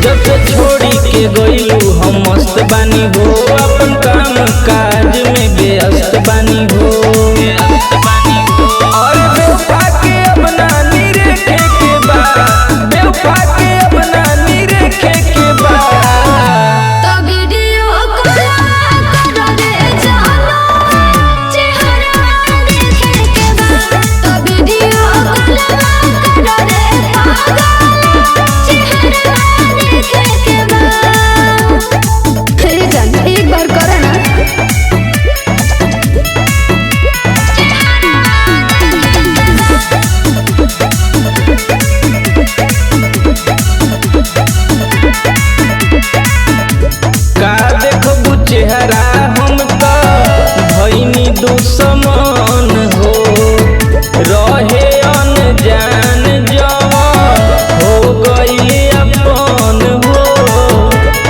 जब से छोड़ी के गइलू हम मस्त बानी हो, अपन काम काज में व्यस्त बानी हो। और बेवफा के अब नानी रेखे के बा, बेवफा के अब नानी रेखे के बा। चेहरा हम तो भइनी दुश्मन हो, रहे अनजान जवान हो गइले अपन हो।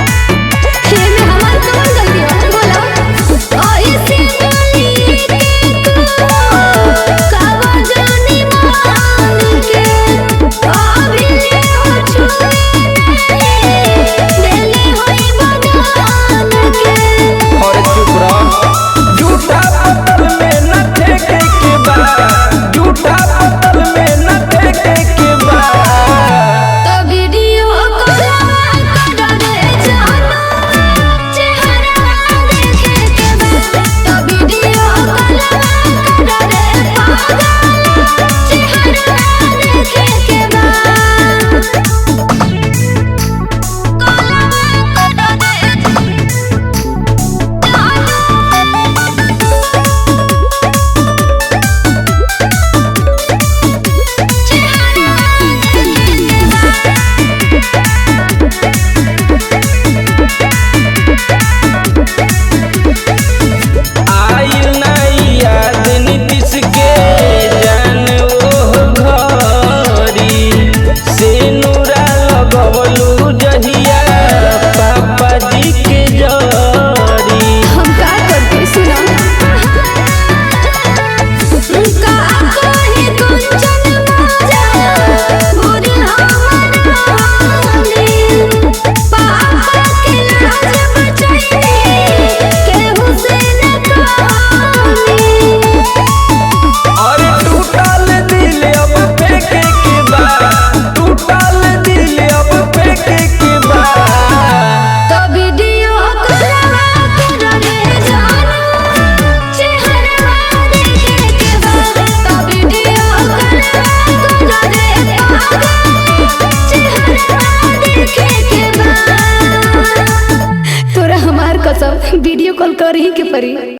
वीडियो कॉल कर ही के परी।